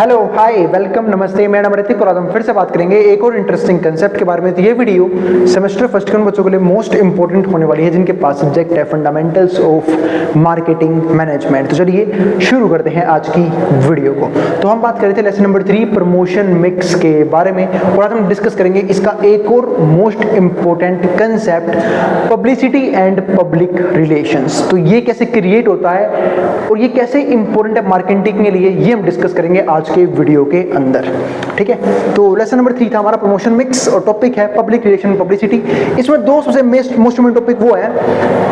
Hello hi welcome नमस्ते, मैं नाम ऋतिक और आज हम फिर से बात करेंगे एक और इंटरेस्टिंग कंसेप्ट के बारे में। तो ये वीडियो सेमेस्टर फर्स्ट के बच्चों के लिए मोस्ट इंपॉर्टेंट होने वाली है जिनके पास सब्जेक्ट है फंडामेंटल्स ऑफ मार्केटिंग मैनेजमेंट। तो चलिए शुरू करते हैं आज की वीडियो को। तो हम बात कर रहे थे लेसन नंबर 3 प्रमोशन मिक्स के बारे में और आज हम डिस्कस करेंगे इसका एक और most important concept publicity and public relations. तो ये कैसे क्रिएट होता है और ये कैसे इंपॉर्टेंट है मार्केटिंग के लिए, ये हम डिस्कस करेंगे आज के वीडियो के अंदर। ठीक है, तो लेसन नंबर 3 था हमारा प्रमोशन मिक्स और टॉपिक है पब्लिक रिलेशन पब्लिसिटी। इसमें दो सबसे मोस्ट इंपॉर्टेंट टॉपिक वो है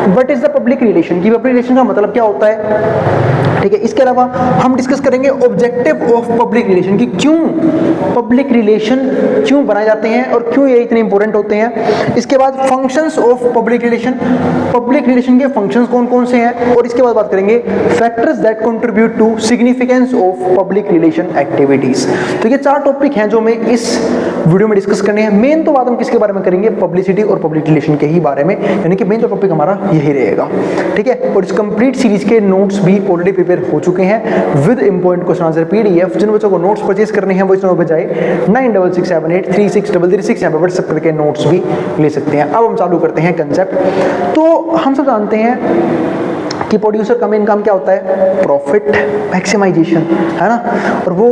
what is the public relation, की पब्लिक रिलेशन का मतलब क्या होता है। ठीक है, इसके अलावा हम डिस्कस करेंगे ऑब्जेक्टिव ऑफ पब्लिक रिलेशन की क्यों पब्लिक रिलेशन क्यों बनाए जाते हैं और क्यों ये इतने इंपॉर्टेंट होते हैं। इसके बाद फंक्शंस ऑफ पब्लिक रिलेशन के फंक्शंस कौन कौन से हैं और इसके बाद बात करेंगे factors that contribute to significance of public relation activities. तो ये 4 टॉपिक हैं जो मैं इस वीडियो में डिस्कस करने हैं। मेन तो बात हम किसके बारे में करेंगे, पब्लिसिटी और पब्लिक रिलेशन के ही बारे में, यानी कि मेन तो टॉपिक हमारा यही रहेगा। ठीक है, और इस कंप्लीट सीरीज के नोट्स भी ऑलरेडी प्रिपेयर हो चुके हैं with important question answer PDF. जिन बच्चों को नोट्स परचेज करने हैं वो इस नंबर पे जाए 9667836336 यहाँ पे व्हाट्सएप करके नोट्स भी ले सकते हैं। अब हम चालू करते हैं कंसेप्ट। तो हम सब जानते हैं कि प्रोड्यूसर का मेन काम क्या होता है, प्रॉफिट मैक्सिमाइजेशन, है ना। और वो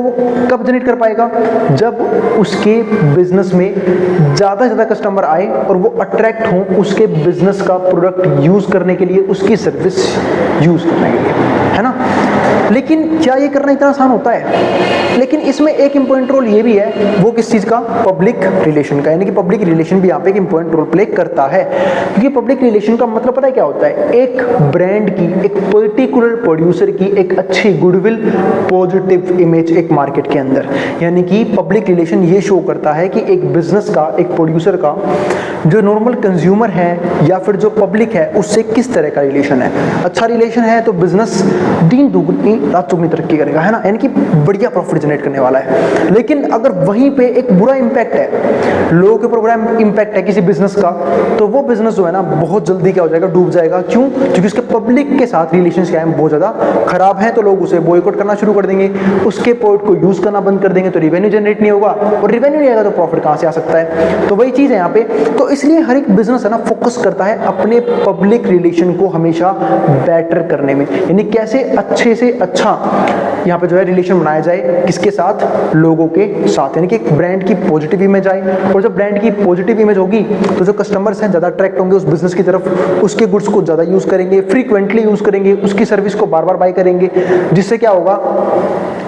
कब जनरेट कर पाएगा, जब उसके बिजनेस में ज़्यादा से ज़्यादा कस्टमर आए और वो अट्रैक्ट हों उसके बिजनेस का प्रोडक्ट यूज़ करने के लिए, उसकी सर्विस यूज़ करने के लिए, है ना। लेकिन क्या ये करना इतना आसान होता है, लेकिन इसमें एक इंपॉर्टेंट रोल ये भी है, वो किस चीज़ का, पब्लिक रिलेशन का, यानी कि पब्लिक रिलेशन भी यहाँ पे एक इंपॉर्टेंट रोल प्ले करता है। क्योंकि पब्लिक रिलेशन का मतलब पता है क्या होता है, एक ब्रांड की, एक पर्टिकुलर प्रोड्यूसर की एक अच्छी गुडविल, पॉजिटिव इमेज एक मार्केट के अंदर। यानी कि पब्लिक रिलेशन ये शो करता है कि एक बिजनेस का, एक प्रोड्यूसर का जो नॉर्मल कंज्यूमर है या फिर जो पब्लिक है उससे किस तरह का रिलेशन है। अच्छा रिलेशन है तो बिजनेस दिन दुगनी रात चौगुनी तरक्की करेगा, है ना, यानी कि बढ़िया प्रॉफिट जनरेट करने वाला है। लेकिन अगर वहीं पे एक बुरा इंपैक्ट है, लोगों के ऊपर बुरा इंपैक्ट है किसी बिजनेस का, तो वो बिजनेस जो है ना बहुत जल्दी क्या हो जाएगा, डूब जाएगा। क्यों? क्योंकि उसके पब्लिक के साथ रिलेशंस क्या है, बहुत ज्यादा खराब है, तो लोग उसे बॉयकॉट करना शुरू कर देंगे, उसके प्रोडक्ट को यूज करना बंद कर देंगे, तो रेवेन्यू जनरेट नहीं होगा, और रेवेन्यू नहीं आएगा तो प्रॉफिट कहां से आ सकता है। तो वही चीज है यहाँ पे। तो इसलिए हर एक बिजनेस है ना फोकस करता है अपने पब्लिक रिलेशन को हमेशा बेटर करने में, यानी कैसे अच्छे से अच्छा यहाँ पे जो है रिलेशन बनाया जाए, किसके साथ, लोगों के साथ, यानी कि एक ब्रांड की पॉजिटिव इमेज आए। और जब ब्रांड की पॉजिटिव इमेज होगी तो जो कस्टमर्स हैं ज्यादा अट्रैक्ट होंगे उस बिजनेस की तरफ, उसके गुड्स को ज्यादा यूज करेंगे, फ्रीक्वेंटली यूज करेंगे, उसकी सर्विस को बार बार बाय करेंगे, जिससे क्या होगा,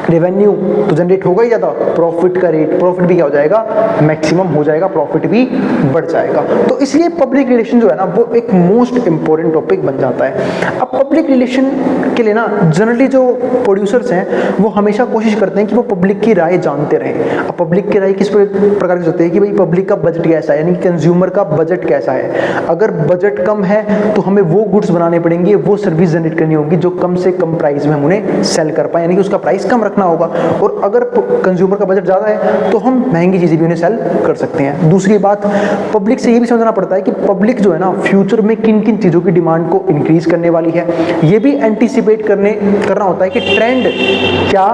रेवेन्यू तो जनरेट होगा ही ज्यादा, प्रॉफिट का रेट, प्रॉफिट भी क्या हो जाएगा, मैक्सिमम हो जाएगा, प्रॉफिट भी बढ़ जाएगा। तो इसलिए पब्लिक रिलेशन जो है ना वो एक मोस्ट इंपॉर्टेंट टॉपिक बन जाता है। अब पब्लिक रिलेशन के लिए ना जनरली जो प्रोड्यूसर्स हैं वो हमेशा कोशिश करते हैं कि वो पब्लिक की राय जानते रहें। अब पब्लिक की राय किस प्रकार की होती है कि भाई पब्लिक का बजट कैसा है, यानी कंज्यूमर का बजट कैसा है। अगर बजट कम है तो हमें वो गुड्स बनाने पड़ेंगे, वो सर्विस जनरेट करनी होगी जो कम से कम प्राइस में हम उन्हें सेल कर पाए, यानी कि उसका प्राइस कम रखना होगा। और अगर कंज्यूमर का बजट ज्यादा है तो हम महंगी चीजें भी उन्हें सेल कर सकते हैं। दूसरी बात, पब्लिक से ये भी समझना पड़ता है कि पब्लिक जो है ना फ्यूचर में किन किन चीजों की डिमांड को इंक्रीज करने वाली है, ये भी एंटीसिपेट करना होता है कि ट्रेंड क्या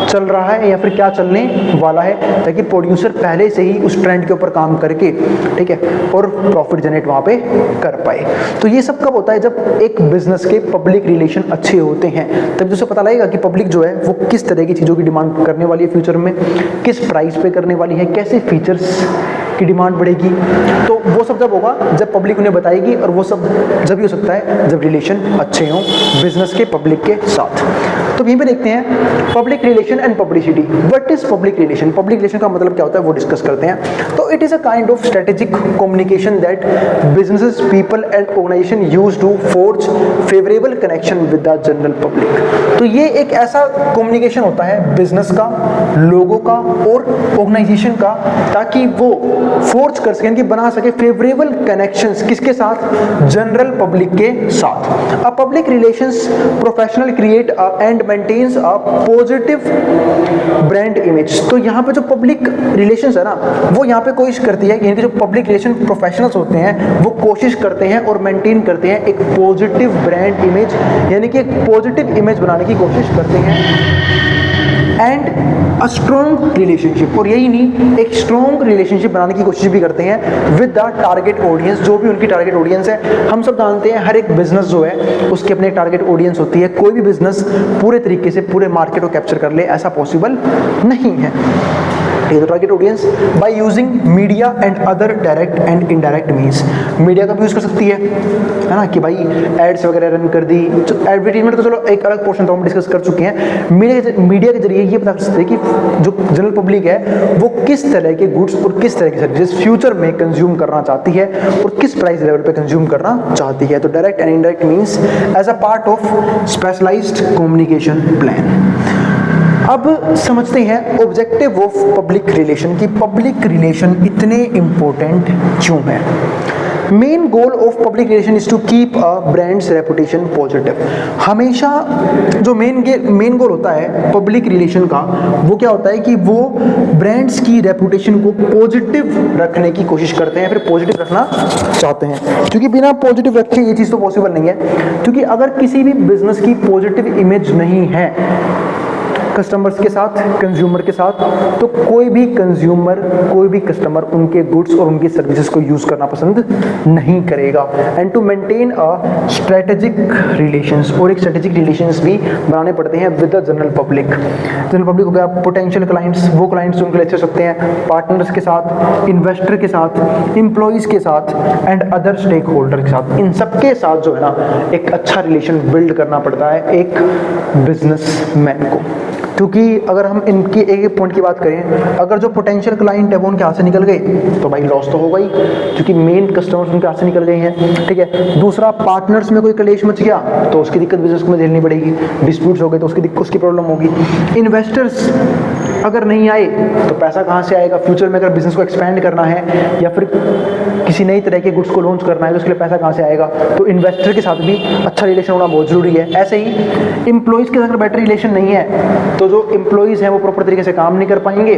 चल रहा है या फिर क्या चलने वाला है, ताकि प्रोड्यूसर पहले से ही उस ट्रेंड के ऊपर काम करके, ठीक है, और प्रॉफिट जनरेट वहां पे कर पाए। तो ये सब कब होता है, जब एक बिजनेस के पब्लिक रिलेशन अच्छे होते हैं, तब उसे पता लगेगा कि पब्लिक जो है वो किस तरह की चीजों की डिमांड करने वाली है फ्यूचर में, किस प्राइस पे करने वाली है, कैसे फीचर्स की डिमांड बढ़ेगी। तो वो सब जब होगा जब पब्लिक उन्हें बताएगी, और वो सब जब ही हो सकता है जब रिलेशन अच्छे हों बिजनेस के पब्लिक के साथ। तो यहीं पे देखते हैं public relation and publicity. What is public relation, public relation का मतलब क्या होता है वो डिस्कस करते हैं। तो it is a kind of strategic communication that businesses, people and organisation use to forge favourable connection with the general public. तो ये एक ऐसा कम्युनिकेशन होता है बिजनेस का, लोगों का और ऑर्गेनाइजेशन का, ताकि वो फोर्ज कर सके, यानी बना सके फेवरेबल कनेक्शंस किसके साथ, जनरल पब्लिक के साथ। A public relations professional create and maintains a positive brand image. तो यहाँ पे जो पब्लिक रिलेशंस है ना वो यहाँ पे कोशिश करती है, यानी कि जो पब्लिक रिलेशन प्रोफेशनल्स होते हैं वो कोशिश करते हैं और मेंटेन करते हैं एक पॉजिटिव ब्रांड इमेज, यानी कि एक पॉजिटिव इमेज बनाने की कोशिश करते हैं। एंड अ स्ट्रॉन्ग रिलेशनशिप, और यही नहीं, एक स्ट्रॉन्ग रिलेशनशिप बनाने की कोशिश भी करते हैं विद द टारगेट ऑडियंस, जो भी उनकी टारगेट ऑडियंस है। हम सब जानते हैं हर एक बिजनेस जो है उसकी अपनी टारगेट ऑडियंस होती है, कोई भी बिजनेस पूरे तरीके से पूरे मार्केट को कैप्चर कर ले ऐसा पॉसिबल नहीं है। तो target audience by using media and other direct and indirect means, media का भी यूज कर सकती है ना, कि भाई एड्स वगैरह रन कर दी, एडवर्टीजमेंट तो चलो एक अलग पोर्शन तो हम डिस्कस कर चुके हैं। मीडिया के जरिए ये पता कर सकते हैं कि जो जनरल पब्लिक है वो किस तरह के गुड्स और किस तरह की सर्विसेज फ्यूचर में कंज्यूम करना चाहती है और किस प्राइस लेवल पे कंज्यूम करना चाहती है। तो direct and indirect means as a part of specialised communication plan. अब समझते हैं ऑब्जेक्टिव ऑफ पब्लिक रिलेशन, की पब्लिक रिलेशन इतने इंपॉर्टेंट क्यों है। Main goal of public relation is to keep a brand's reputation positive. हमेशा जो मेन गोल होता है पब्लिक रिलेशन का, वो क्या होता है कि वो ब्रांड्स की रेपुटेशन को पॉजिटिव रखने की कोशिश करते हैं, फिर पॉजिटिव रखना चाहते हैं, क्योंकि बिना पॉजिटिव रखे ये चीज़ तो पॉसिबल नहीं है। क्योंकि अगर किसी भी बिजनेस की पॉजिटिव इमेज नहीं है कस्टमर्स के साथ, कंज्यूमर के साथ, तो कोई भी कंज्यूमर, कोई भी कस्टमर उनके गुड्स और उनकी सर्विसेज को यूज करना पसंद नहीं करेगा। And to maintain a strategic relations, और एक स्ट्रेटेजिक रिलेशंस भी बनाने पड़ते हैं with the general public. General public हो गया पोटेंशियल क्लाइंट्स, वो क्लाइंट्स उनके लिए अच्छे हो सकते हैं, पार्टनर्स के साथ, इन्वेस्टर के साथ, एम्प्लॉइज के साथ एंड अदर स्टेक होल्डर के साथ। इन सबके साथ जो है ना एक अच्छा रिलेशन बिल्ड करना पड़ता है एक बिजनेसमैन को। क्योंकि अगर हम इनकी एक पॉइंट की बात करें, अगर जो पोटेंशियल क्लाइंट है वो उनके हाथ से निकल गए तो भाई लॉस तो होगा ही, क्योंकि मेन कस्टमर्स उनके हाथ से निकल गए हैं, ठीक है। दूसरा, पार्टनर्स में कोई कलेश मच गया तो उसकी दिक्कत बिजनेस में झेलनी पड़ेगी, डिस्प्यूट्स हो गए तो उसकी प्रॉब्लम होगी। इन्वेस्टर्स अगर नहीं आए तो पैसा कहाँ से आएगा, फ्यूचर में अगर बिजनेस को एक्सपेंड करना है या फिर किसी नई तरह के गुड्स को लॉन्च करना है तो उसके लिए पैसा कहाँ से आएगा। तो इन्वेस्टर के साथ भी अच्छा रिलेशन होना बहुत जरूरी है। ऐसे ही एम्प्लॉइज के साथ अगर बेटर रिलेशन नहीं है तो जो एम्प्लॉइज हैं वो प्रॉपर तरीके से काम नहीं कर पाएंगे,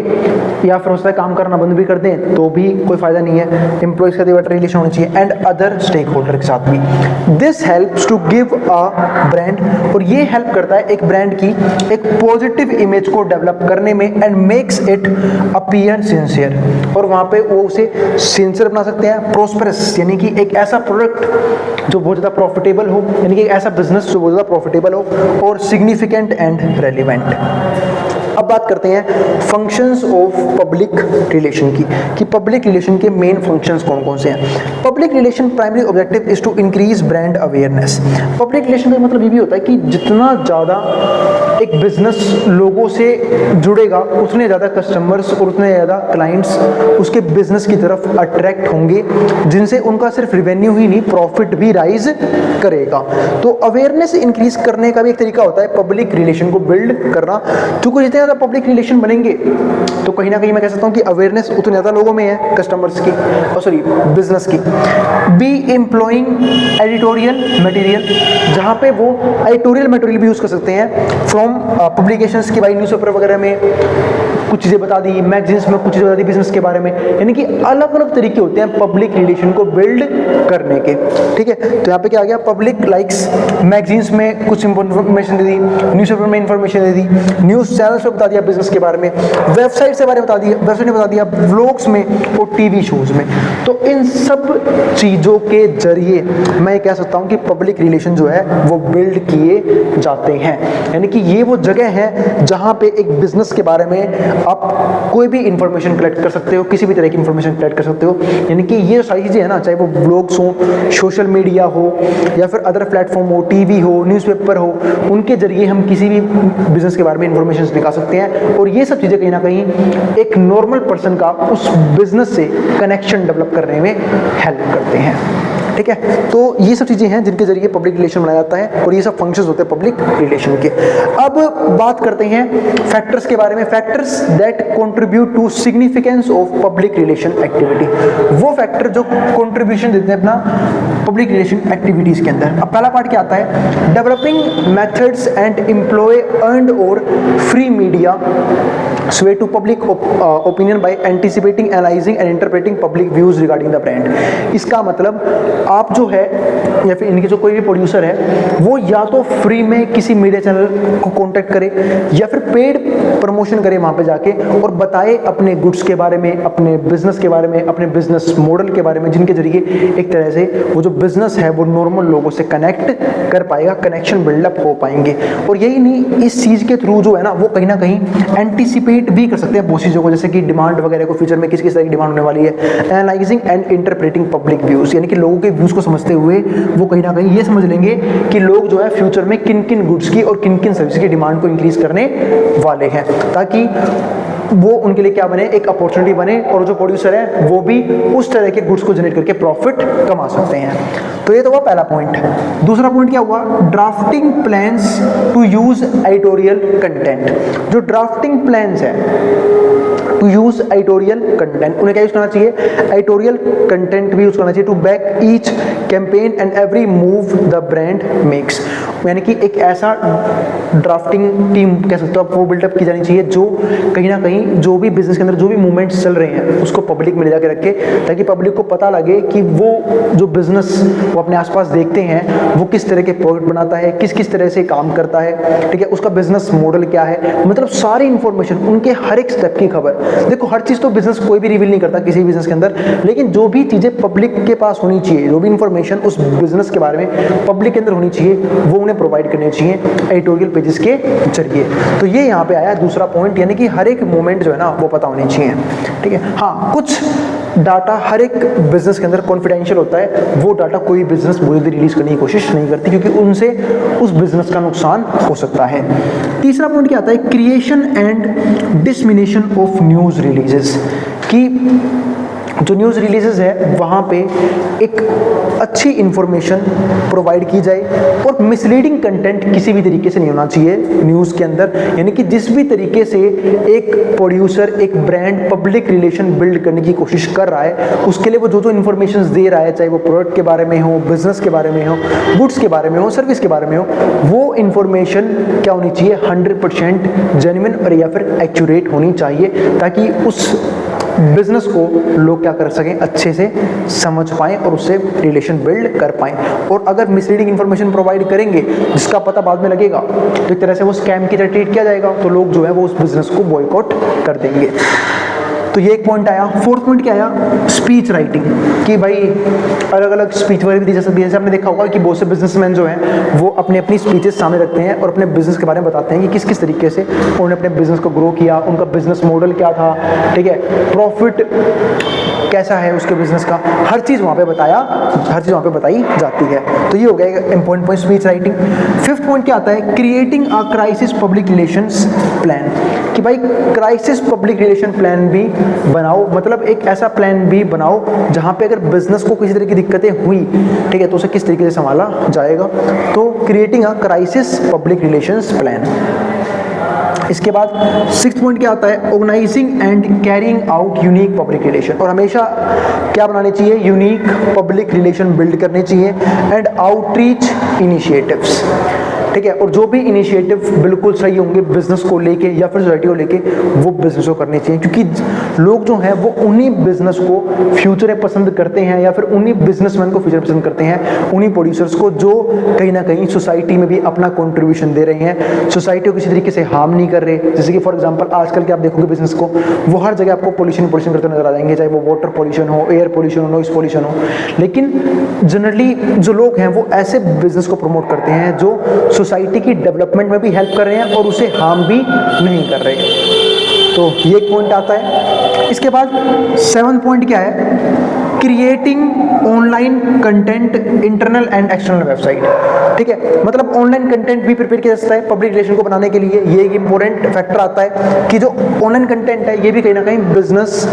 या फिर उससे काम करना बंद भी कर दें तो भी कोई फायदा नहीं है। एम्प्लॉइज के साथ बेटर रिलेशन होना चाहिए एंड अदर स्टेक होल्डर के साथ भी। This helps to give a brand, और ये हेल्प करता है एक ब्रांड की एक पॉजिटिव इमेज को डेवलप करने में and makes it appear sincere, और वहां पे वो उसे सिंसियर बना सकते हैं। प्रोस्पेरस यानी कि एक ऐसा प्रोडक्ट जो बहुत ज़्यादा प्रॉफिटेबल हो, यानी कि एक ऐसा बिजनेस जो बहुत ज़्यादा प्रॉफिटेबल हो, और सिग्निफिकेंट एंड रेलिवेंट। अब बात करते हैं फंक्शंस ऑफ पब्लिक रिलेशन की, कि पब्लिक रिलेशन के मेन फंक्शंस कौन कौन से हैं। Public relation primary objective is to increase brand awareness. Public relation का मतलब ये भी होता है कि जितना ज़्यादा एक बिजनेस लोगों से जुड़ेगा उतने ज़्यादा कस्टमर्स और उतने ज़्यादा क्लाइंट्स उसके बिजनेस की तरफ अट्रैक्ट होंगे, जिनसे उनका सिर्फ रिवेन्यू ही नहीं प्रॉफिट भी राइज करेगा। तो अवेयरनेस इंक्रीज करने का भी एक तरीका होता है पब्लिक रिलेशन को बिल्ड करना, क्योंकि जितने ज़्यादा पब्लिक रिलेशन बनेंगे तो कहीं ना कहीं मैं कह सकता हूँ कि अवेयरनेस उतने ज़्यादा लोगों में है कस्टमर्स की, सॉरी बिजनेस की। बी एम्प्लॉइंग एडिटोरियल मटेरियल, जहाँ पे वो एडिटोरियल मटेरियल भी यूज़ कर सकते हैं फ्रॉम पब्लिकेशंस की, भाई न्यूज़पेपर वगैरह में कुछ चीज़ें बता दी, मैगजीन्स में कुछ चीज़ें बता दी बिजनेस के बारे में, यानी कि अलग अलग तरीके होते हैं पब्लिक रिलेशन को बिल्ड करने के, ठीक है। तो यहाँ पे क्या आ गया, पब्लिक लाइक्स मैगजीन्स में कुछ इन्फॉर्मेशन दे दी, न्यूज़पेपर में इन्फॉर्मेशन दे दी, न्यूज़ चैनल्स पे बता दिया बिजनेस के बारे में, वेबसाइट से बारे में बता दिया, वेबसाइट में बता दिया, व्लॉग्स में और टीवी शोज में। तो इन सब चीज़ों के जरिए मैं कह सकता हूँ कि पब्लिक रिलेशन जो है वो बिल्ड किए जाते हैं, यानी कि ये वो जगह है जहाँ पे एक बिजनेस के बारे में आप कोई भी इंफॉर्मेशन कलेक्ट कर सकते हो, किसी भी तरह की इंफॉर्मेशन कलेक्ट कर सकते हो। यानी कि ये सारी चीज़ें है ना, चाहे वो ब्लॉग्स हो, सोशल मीडिया हो, या फिर अदर प्लेटफॉर्म हो, टीवी हो, न्यूज़पेपर हो, उनके जरिए हम किसी भी बिजनेस के बारे में इंफॉर्मेशन निकाल सकते हैं। और ये सब चीज़ें कहीं ना कहीं एक नॉर्मल पर्सन का उस बिजनेस से कनेक्शन डेवलप करने में हेल्प करते हैं, ठीक है। तो ये सब चीज़ें हैं जिनके जरिए पब्लिक रिलेशन बनाया जाता है, और ये सब फंक्शंस होते हैं पब्लिक रिलेशन के। अब बात करते हैं फैक्टर्स के बारे में, factors that contribute to significance of public relation activity. वो फैक्टर जो कंट्रीब्यूशन देते हैं अपना पब्लिक रिलेशन एक्टिविटीज़ के अंदर। अब पहला पार्ट क्या आता है, developing methods and employ earned और free media sway to public opinion by anticipating, analyzing and interpreting public views regarding the brand। इसका मतलब आप जो है या फिर इनके जो कोई भी प्रोड्यूसर है वो या तो फ्री में किसी मीडिया चैनल को कांटेक्ट करे या फिर पेड प्रमोशन करे वहाँ पे जाके और बताए अपने गुड्स के बारे में, अपने बिजनेस के बारे में, अपने बिजनेस मॉडल के बारे में, जिनके जरिए एक तरह से वो जो बिजनेस है वो नॉर्मल लोगों से कनेक्ट कर पाएगा, कनेक्शन बिल्डअप हो पाएंगे। और यही नहीं, इस चीज़ के थ्रू जो है ना वो कहीं ना कहीं एंटिसिपेट भी कर सकते हैं बहुत चीज़ों को, जैसे कि डिमांड वगैरह को, फ्यूचर में किस किस तरह की डिमांड होने वाली है, analysing and interpreting public views, यानी कि लोगों के व्यूज को समझते हुए वो कहीं ना कहीं ये समझ लेंगे कि लोग जो है फ्यूचर में किन किन गुड्स की और किन किन सर्विस की डिमांड को इंक्रीज करने वाले हैं, ताकि वो उनके लिए क्या बने, एक अपॉर्चुनिटी बने और जो प्रोड्यूसर है वो भी उस तरह के गुड्स को जनरेट करके प्रॉफिट कमा सकते हैं। तो ये तो हुआ पहला पॉइंट। दूसरा पॉइंट क्या हुआ, drafting plans to use editorial content. जो ड्राफ्टिंग प्लान्स है टू यूज एडिटोरियल कंटेंट, उन्हें क्या यूज करना चाहिए, एडिटोरियल कंटेंट भी यूज करना चाहिए to back each campaign and every move the brand makes, यानी कि एक ऐसा ड्राफ्टिंग टीम कह सकते हो आप वो बिल्डअप की जानी चाहिए जो कहीं ना कहीं जो भी बिजनेस के अंदर जो भी मूवमेंट्स चल रहे हैं उसको पब्लिक में ले जाके रखे, ताकि पब्लिक को पता लगे कि वो जो बिजनेस वो अपने आसपास देखते हैं वो किस तरह के प्रोडक्ट बनाता है, किस किस तरह से काम करता है, ठीक है, उसका बिजनेस मॉडल क्या है, मतलब सारी इंफॉर्मेशन, उनके हर एक स्टेप की खबर। देखो हर चीज़ तो बिजनेस कोई भी रिवील नहीं करता किसी बिजनेस के अंदर, लेकिन जो भी चीज़ें पब्लिक के पास होनी चाहिए, जो भी इंफॉर्मेशन उस बिजनेस के बारे में पब्लिक के अंदर होनी चाहिए वो उन्हें प्रोवाइड करनी चाहिए एडिटोरियल पेजेस के जरिए। तो ये यहाँ पे आया दूसरा पॉइंट, यानी कि हर एक मोमेंट जो है ना वो पता होनी चाहिए, ठीक है। हाँ, कुछ डाटा हर एक बिजनेस के अंदर कॉन्फिडेंशियल होता है, वो डाटा कोई बिजनेस बहुत जल्दी रिलीज करने की कोशिश नहीं करती क्योंकि उनसे उस बिजनेस का नुकसान हो सकता है। तीसरा पॉइंट क्या आता है, creation and dissemination of news releases, कि जो न्यूज़ रिलीजेस है वहाँ पे एक अच्छी इंफॉर्मेशन प्रोवाइड की जाए और मिसलीडिंग कंटेंट किसी भी तरीके से नहीं होना चाहिए न्यूज़ के अंदर, यानी कि जिस भी तरीके से एक प्रोड्यूसर एक ब्रांड पब्लिक रिलेशन बिल्ड करने की कोशिश कर रहा है उसके लिए वो जो जो इन्फॉर्मेशन दे रहा है, चाहे वो प्रोडक्ट के बारे में हो, बिजनेस के बारे में हो, गुड्स के बारे में हो, सर्विस के बारे में हो, वो इन्फॉर्मेशन क्या होनी चाहिए, 100% जेन्युइन और या फिर एक्यूरेट होनी चाहिए, ताकि उस बिजनेस को लोग क्या कर सकें, अच्छे से समझ पाएं और उससे रिलेशन बिल्ड कर पाएं। और अगर मिसलीडिंग इन्फॉर्मेशन प्रोवाइड करेंगे जिसका पता बाद में लगेगा तो एक तरह से वो स्कैम की तरह ट्रीट किया जाएगा, तो लोग जो है वो उस बिजनेस को बॉयकॉट कर देंगे। तो ये एक पॉइंट आया। फोर्थ पॉइंट क्या आया, स्पीच राइटिंग, कि भाई अलग अलग स्पीच वगैरह भी दी जा सकती है। जैसे आपने देखा होगा कि बहुत से बिजनेसमैन जो हैं वो अपने अपनी स्पीचेस सामने रखते हैं और अपने बिजनेस के बारे में बताते हैं कि किस किस तरीके से उन्होंने अपने बिजनेस को ग्रो किया, उनका बिजनेस मॉडल क्या था, ठीक है, प्रॉफिट कैसा है उसके बिजनेस का, हर चीज़ वहाँ पे बताया, हर चीज़ वहाँ पे बताई जाती है। तो ये हो गया important point, speech writing. Fifth point क्या आता है, creating a crisis public relations plan, कि भाई क्राइसिस पब्लिक रिलेशन प्लान भी बनाओ, मतलब एक ऐसा प्लान भी बनाओ जहाँ पे अगर बिजनेस को किसी तरह की दिक्कतें हुई, ठीक है, तो उसे किस तरीके से संभाला जाएगा। तो creating a crisis public relations plan. इसके बाद सिक्स्थ पॉइंट क्या आता है, organising and carrying out unique public relation, और हमेशा क्या बनाने चाहिए, यूनिक पब्लिक रिलेशन बिल्ड करने चाहिए एंड आउटरीच इनिशिएटिव्स, ठीक है। और जो भी इनिशिएटिव बिल्कुल सही होंगे बिजनेस को लेके या फिर सोसाइटी को लेके, वो बिजनेस को करने चाहिए, क्योंकि लोग जो हैं वो उन्हीं बिजनेस को फ्यूचर में पसंद करते हैं या फिर उन्हीं बिजनेसमैन को फ्यूचर पसंद करते हैं, उन्हीं प्रोड्यूसर्स को जो कहीं ना कहीं सोसाइटी में भी अपना कंट्रीब्यूशन दे रहे हैं, सोसाइटी को किसी तरीके से हार्म नहीं कर रहे। जैसे कि फॉर एग्जांपल आजकल के आप देखोगे बिजनेस को, वो हर जगह आपको पोल्यूशन करते नजर आ जाएंगे, चाहे वो वाटर पोल्यूशन हो, एयर पोल्यूशन हो, नॉइस पोल्यूशन हो, लेकिन जनरली जो लोग हैं वो ऐसे बिजनेस को प्रमोट करते हैं जो सोसाइटी की डेवलपमेंट में भी हेल्प कर रहे हैं और उसे हार्म भी नहीं कर रहे। तो ये एक पॉइंट आता है। इसके बाद 7th पॉइंट क्या है, creating online content internal and external website, ठीक है, मतलब ऑनलाइन कंटेंट भी प्रिपेयर किया जा सकता है पब्लिक रिलेशन को बनाने के लिए। ये एक इंपॉर्टेंट फैक्टर आता है कि जो ऑनलाइन कंटेंट है ये भी कहीं ना कहीं बिजनेस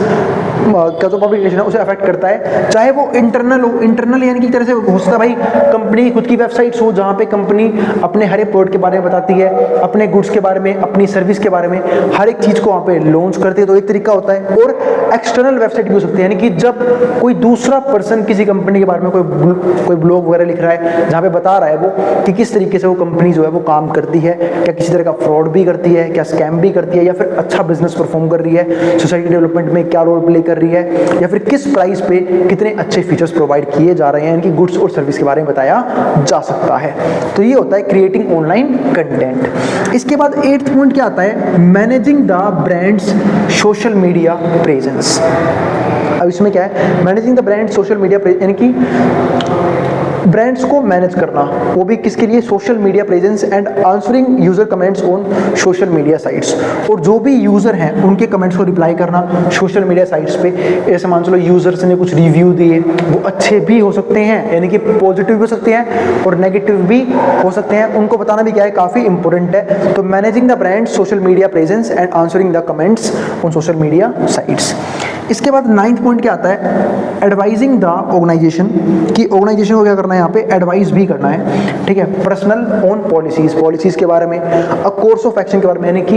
का जो पब्लिक रिलेशन है उसे अफेक्ट करता है, चाहे वो इंटरनल हो, इंटरनल यानी कि एक तरह से हो सकता है भाई कंपनी खुद की वेबसाइट्स हो जहाँ पे कंपनी अपने हर एक प्रोडक्ट के बारे में बताती है, अपने गुड्स के बारे में, अपनी सर्विस के बारे में, हर एक चीज़ को वहाँ पे लॉन्च करती है, तो एक तरीका होता है। और एक्सटर्नल वेबसाइट भी हो सकती है, यानी कि जब कोई दूसरा पर्सन किसी कंपनी के बारे में कोई ब्लॉग वगैरह लिख रहा है जहाँ पे बता रहा है वो कि किस तरीके से वो कंपनी जो है वो काम करती है, क्या किसी तरह का फ्रॉड भी करती है, क्या स्कैम भी करती है, या फिर अच्छा बिजनेस परफॉर्म कर रही है, सोसाइटी डेवलपमेंट में क्या रोल प्ले कर कर रही है या फिर किस प्राइस पे कितने अच्छे फीचर्स प्रोवाइड किए जा रहे हैं, इनकी गुड्स और सर्विस के बारे में बताया जा सकता है। तो ये होता है क्रिएटिंग ऑनलाइन कंटेंट। इसके बाद 8th पॉइंट क्या आता है, managing the brands social media presence. अब इसमें क्या है, managing the brand social media, यानी कि ब्रांड्स को मैनेज करना, वो भी किसके लिए, social media presence and answering user comments on social media sites. और जो भी यूजर हैं उनके कमेंट्स को रिप्लाई करना सोशल मीडिया साइट्स पे। ऐसे मान चलो यूजर्स ने कुछ रिव्यू दिए, वो अच्छे भी हो सकते हैं, यानी कि पॉजिटिव भी हो सकते हैं और नेगेटिव भी हो सकते हैं, उनको बताना भी क्या है, काफ़ी इंपॉर्टेंट है। तो managing the brand social media presence and answering the comments on social media sites. इसके बाद 9th पॉइंट क्या आता है, एडवाइजिंग द ऑर्गेनाइजेशन, कि ऑर्गेनाइजेशन को क्या करना है, यहाँ पे एडवाइस भी करना है, ठीक है, पर्सनल ऑन पॉलिसीज, पॉलिसीज के बारे में, अ कोर्स ऑफ एक्शन के बारे में, यानी कि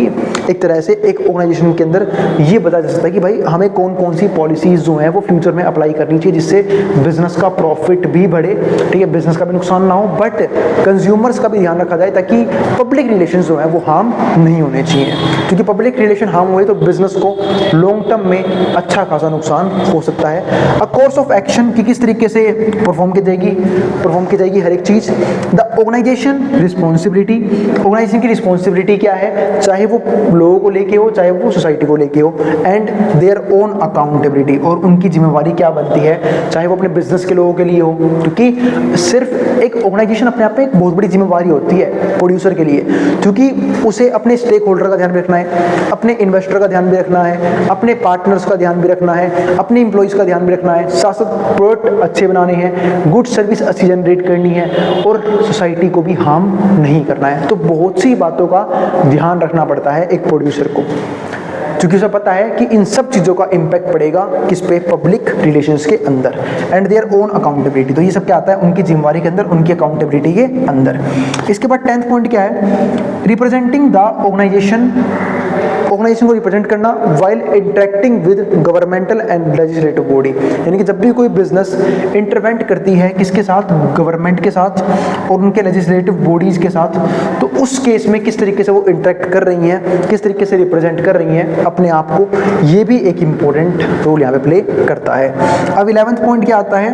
एक तरह से एक ऑर्गेनाइजेशन के अंदर ये बताया जा सकता है कि भाई हमें कौन कौन सी पॉलिसीज जो हैं वो फ्यूचर में अप्लाई करनी चाहिए, जिससे बिजनेस का प्रॉफिट भी बढ़े, ठीक है, बिजनेस का भी नुकसान ना हो, बट कंज्यूमर्स का भी ध्यान रखा जाए, ताकि पब्लिक रिलेशन जो है वो हार्म नहीं होने चाहिए, क्योंकि पब्लिक रिलेशन हार्म हुए तो बिजनेस को लॉन्ग टर्म में अच्छा खासा नुकसान हो सकता है। अ कोर्स ऑफ एक्शन की किस तरीके से परफॉर्म की जाएगी हर एक चीज। द ऑर्गेनाइजेशन रिस्पॉन्सिबिलिटी, ऑर्गेनाइजेशन की रिस्पॉन्सिबिलिटी क्या है, चाहे वो लोगों को लेके हो चाहे वो सोसाइटी को लेके हो, एंड देयर ओन अकाउंटेबिलिटी, और उनकी जिम्मेवारी क्या बनती है, चाहे वो अपने बिजनेस के लोगों के लिए हो, क्योंकि सिर्फ एक ऑर्गेनाइजेशन अपने आप में एक बहुत बड़ी जिम्मेवारी होती है प्रोड्यूसर के लिए, क्योंकि उसे अपने स्टेक होल्डर का ध्यान भी रखना है, अपने इन्वेस्टर का ध्यान भी रखना है, अपने पार्टनर्स का ध्यान भी रखना है, अपने एम्प्लॉइज का ध्यान भी रखना है, साथ साथ प्रोडक्ट अच्छे बनाने हैं, गुड सर्विस अच्छी जनरेट करनी है, और सोसाइटी को भी हार्म नहीं करना है। तो बहुत सी बातों का ध्यान रखना पड़ता है एक प्रोड्यूसर को, क्योंकि उसे पता है कि इन सब चीज़ों का इम्पैक्ट पड़ेगा किस पे, पब्लिक रिलेशंस के अंदर, एंड देयर ओन अकाउंटेबिलिटी। तो ये सब क्या आता है, उनकी जिम्मेवारी के अंदर, उनकी अकाउंटेबिलिटी के अंदर। इसके बाद 10th पॉइंट क्या है, रिप्रेजेंटिंग द ऑर्गेनाइजेशन को रिप्रेजेंट करना while interacting with governmental and legislative body, यानी कि जब भी कोई बिजनेस इंटरवेंट करती है किसके साथ, गवर्नमेंट के साथ और उनके लेजिस्लेटिव बॉडीज के साथ, तो उस केस में किस तरीके से वो इंटरेक्ट कर रही हैं, किस तरीके से रिप्रेजेंट कर रही हैं अपने आप को, ये भी एक इंपॉर्टेंट रोल यहाँ पे प्ले करता है। अब 11th पॉइंट क्या आता है,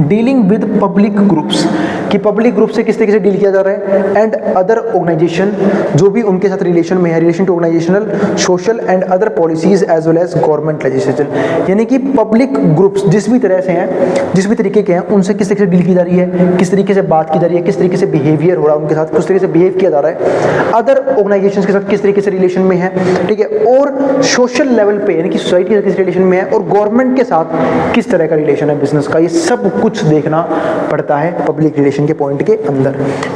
डीलिंग विद पब्लिक ग्रुप्स, कि पब्लिक ग्रुप से किस तरीके से डील किया जा रहा है, एंड अदर ऑर्गेनाइजेशन जो भी उनके साथ रिलेशन में है, relation to organisational social and other policies as well as government legislation, यानी कि पब्लिक ग्रुप्स जिस भी तरह से हैं, जिस भी तरीके के हैं, उनसे किस तरीके से डील की जा रही है, किस तरीके से बात की जा रही है, किस तरीके से बिहेवियर हो रहा है उनके साथ, किस तरीके से बिहेव किया जा रहा है, अदर ऑर्गेनाइजेशन के साथ किस तरीके से रिलेशन में है, ठीक है, और सोशल लेवल पे यानी कि सोसाइटी के साथ किस रिलेशन में है, और गवर्नमेंट के साथ किस तरह का रिलेशन है बिजनेस का, ये सब कुछ देखना पड़ता है पब्लिक रिलेशन के पॉइंट के अंदर।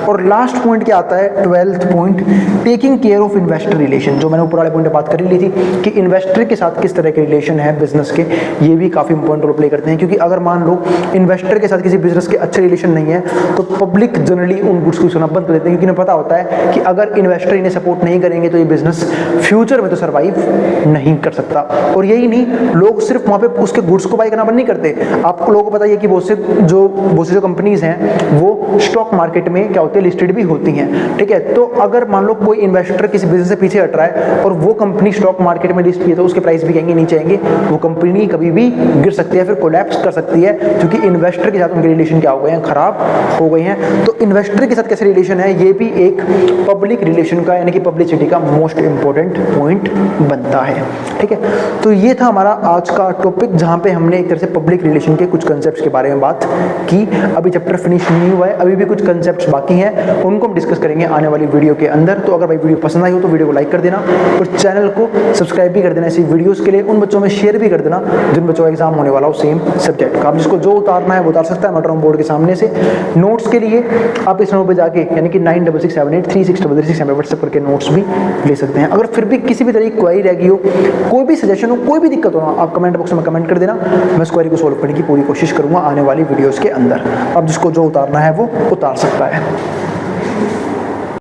और लास्ट पॉइंट क्या आता है, 12th point, taking care of investor relation, जो मैंने ऊपर वाले पॉइंट पे बात कर ली थी कि इन्वेस्टर के साथ किस तरह के रिलेशन है बिजनेस के, ये भी काफी इंपॉर्टेंट रोल प्ले करते हैं, क्योंकि अगर मान लो इन्वेस्टर के साथ किसी बिजनेस के अच्छे रिलेशन नहीं है तो पब्लिक जनरली उन गुड्स को सुना बंद कर देते हैं, क्योंकि उन्हें पता होता है कि अगर इन्वेस्टर इन्हें सपोर्ट नहीं करेंगे तो ये बिजनेस फ्यूचर में तो सर्वाइव नहीं कर सकता। और यही नहीं, लोग सिर्फ वहाँ पे उसके गुड्स को बाय करना बंद नहीं करते, आपको लोगों को पता है कि बहुत से जो कंपनीज हैं वो स्टॉक मार्केट में क्या होती है, लिस्टेड भी होती हैं, ठीक है। तो अगर मान लो कोई इन्वेस्टर किसी बिजनेस से पीछे हट रहा है और वो कंपनी स्टॉक मार्केट में लिस्ट की है, तो उसके प्राइस भी कहेंगे नीचे आएंगे, वो कंपनी कभी भी गिर सकती है, फिर कोलैप्स कर सकती है, क्योंकि इन्वेस्टर के साथ उनके रिलेशन क्या हो गए हैं, खराब हो गए हैं। तो इन्वेस्टर के साथ कैसे रिलेशन है, ये भी एक पब्लिक रिलेशन का यानी कि पब्लिसिटी का मोस्ट इंपॉर्टेंट पॉइंट बनता है, ठीक है। तो ये था हमारा आज का टॉपिक, जहाँ पे हमने एक तरह से पब्लिक रिलेशन के कुछ कंसेप्ट के बारे में बात की। अभी चैप्टर फिनिश नहीं हुआ है, अभी भी कुछ कंसेप्ट्स बाकी हैं, उनको हम डिस्कस करेंगे आने वाली वीडियो के अंदर। तो अगर भाई वीडियो पसंद आई हो तो वीडियो को लाइक कर देना और चैनल को सब्सक्राइब भी कर देना ऐसी वीडियोस के लिए, उन बच्चों में शेयर भी कर देना जिन बच्चों का एग्जाम होने वाला हो सेम सब्जेक्ट का। आप जिसको जो उतारना है वो उतार सकता है मेट्रो बोर्ड के सामने से। नोट्स के लिए आप इस नंबर पर जाके यानी कि 9667836336 व्हाट्सएप करके नोट्स भी ले सकते हैं। अगर फिर भी किसी भी तरह की क्वेरी रह गई हो, कोई भी सजेशन हो, कोई भी दिक्कत हो ना, आप कमेंट बॉक्स में कमेंट कर देना, मैं उस क्वेरी को सोल्व करने की पूरी कोशिश करूंगा आने वाली वीडियोस के अंदर। अब जिसको जो उतारना है वो उतार सकता है।